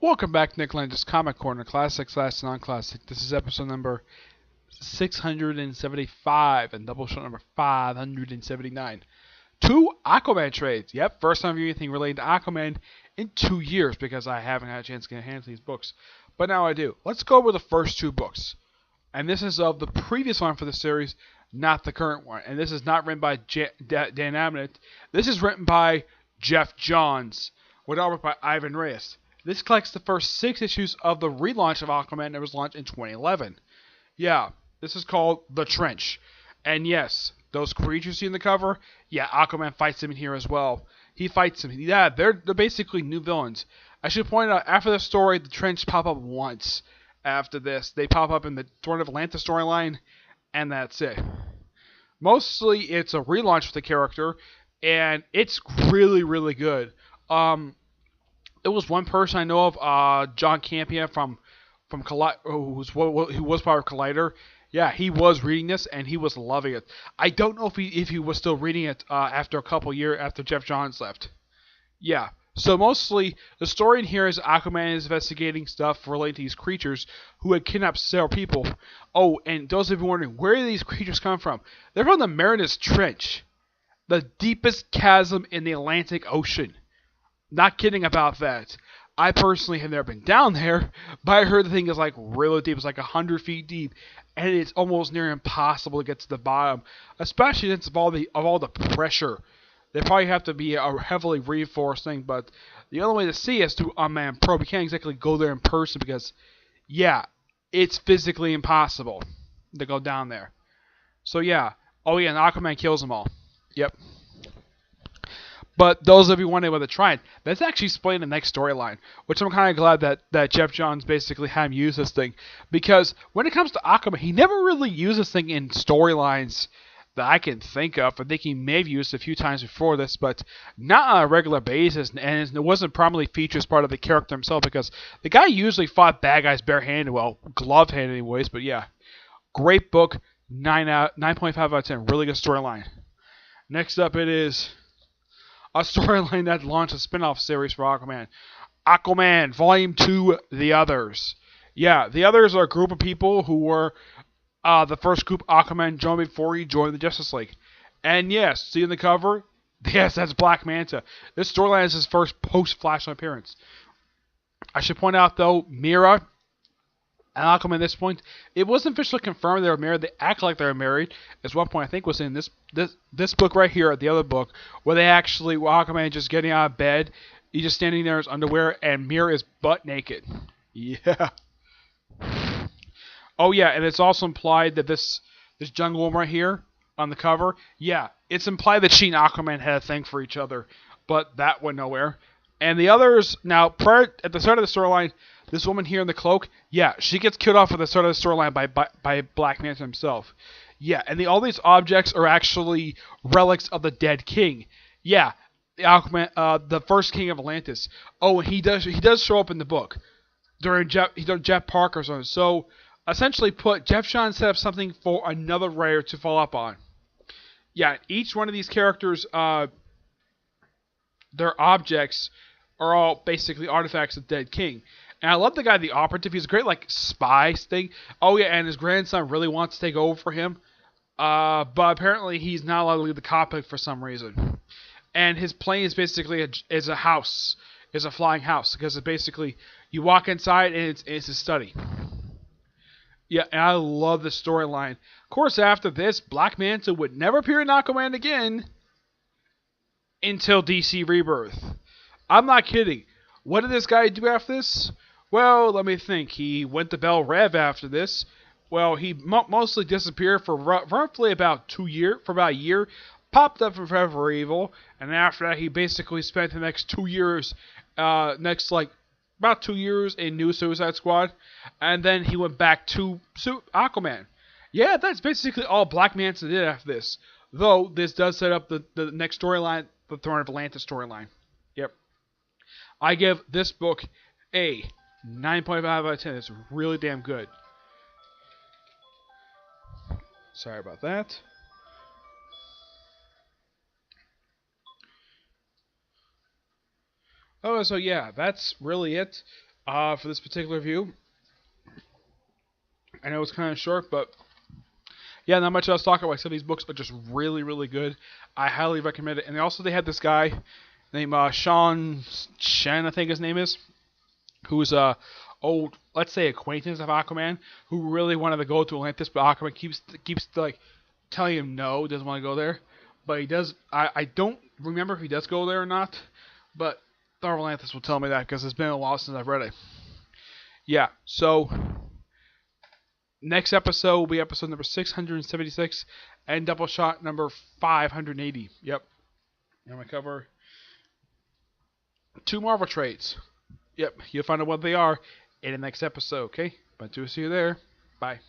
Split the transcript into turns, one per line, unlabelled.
Welcome back to Nick Lenz's Comic Corner, Classic slash Non-Classic. This is episode number 675 and Doubleshot number 579. Two Aquaman trades. Yep, first time viewing anything related to Aquaman in 2 years because I haven't had a chance to get a hand to these books. But now I do. Let's go over the first two books. And this is of the previous one for the series, not the current one. And this is not written by Dan Abnett. This is written by Jeff Johns, with artwork by Ivan Reyes. This collects the first 6 issues of the relaunch of Aquaman that was launched in 2011. Yeah, this is called The Trench. And yes, those creatures you see in the cover, yeah, Aquaman fights them in here as well. He fights them. Yeah, they're basically new villains. I should point out, after the story, the Trench pop up once. After this, they pop up in the Throne of Atlantis storyline, and that's it. Mostly, it's a relaunch of the character, and it's really, really good. There was one person I know of, John Campia from who was part of Collider. Yeah, he was reading this and he was loving it. I don't know if he was still reading it after a couple years after Jeff Johns left. Yeah, so mostly the story in here is Aquaman is investigating stuff related to these creatures who had kidnapped several people. Oh, and those of you wondering, where do these creatures come from? They're from the Marinus Trench, the deepest chasm in the Atlantic Ocean. Not kidding about that. I personally have never been down there, but I heard the thing is like really deep. It's like 100 feet deep, and it's almost near impossible to get to the bottom, especially since of all the pressure. They probably have to be a heavily reinforced thing, but the only way to see is through unmanned probe. You can't exactly go there in person because, yeah, it's physically impossible to go down there. So yeah, oh yeah, and Aquaman kills them all. Yep. But those of you wondering whether to try it, that's actually explained in the next storyline, which I'm kind of glad that Jeff Johns basically had him use this thing. Because when it comes to Aquaman, he never really used this thing in storylines that I can think of. I think he may have used it a few times before this, but not on a regular basis, and it wasn't prominently featured as part of the character himself, because the guy usually fought bad guys barehanded, well, glove-handed anyways, but yeah. Great book, 9.5 out of 10, really good storyline. Next up it is a storyline that launched a spin-off series for Aquaman. Aquaman, Volume 2, The Others. Yeah, The Others are a group of people who were the first group Aquaman joined before he joined the Justice League. And yes, see in the cover? Yes, that's Black Manta. This storyline is his first post-Flash appearance. I should point out, though, Mira and Aquaman at this point, it wasn't officially confirmed they were married. They act like they were married. At one point, I think was in this book right here, the other book, where Aquaman just getting out of bed, he's just standing there in his underwear, and Mira is butt naked. Yeah. Oh yeah, and it's also implied that this jungle woman right here on the cover, yeah, it's implied that she and Aquaman had a thing for each other, but that went nowhere. And the others, now, at the start of the storyline, this woman here in the cloak, yeah, she gets killed off at the start of the storyline by Black Manta himself. Yeah, and all these objects are actually relics of the dead king. Yeah, the first king of Atlantis. Oh, and he does show up in the book during Jeff Parker's on. So essentially, Jeff Johns set up something for another writer to follow up on. Yeah, each one of these characters, their objects are all basically artifacts of the dead king. And I love the guy, the operative. He's a great, like, spy thing. Oh, yeah, and his grandson really wants to take over for him. But apparently he's not allowed to leave the cockpit for some reason. And his plane is basically a house. Is a flying house. Because it basically, you walk inside and it's a study. Yeah, and I love the storyline. Of course, after this, Black Manta would never appear in Aquaman again until DC Rebirth. I'm not kidding. What did this guy do after this? Well, let me think. He went to Belle Rev after this. Well, he mostly disappeared for roughly about a year. Popped up from Forever Evil, and after that, he basically spent the next 2 years, about 2 years in New Suicide Squad, and then he went back to Aquaman. Yeah, that's basically all Black Manta did after this. Though this does set up the next storyline, the Throne of Atlantis storyline. Yep. I give this book a 9.5 out of 10. It's really damn good. Sorry about that. Oh, so yeah, that's really it. for this particular review. I know it's kind of short, but yeah, not much else to talk about. Except these books are just really, really good. I highly recommend it. And also they had this guy named Sean Shen, I think his name is, who's a old, let's say, acquaintance of Aquaman, who really wanted to go to Atlantis, but Aquaman keeps like telling him no, doesn't want to go there. But he does. I don't remember if he does go there or not, but Thor Atlantis will tell me that because it's been a while since I've read it. Yeah, so next episode will be episode number 676 and Doubleshot number 580. Yep. I'm going to cover 2 Marvel trades. Yep, you'll find out what they are in the next episode, okay? But to see you there. Bye.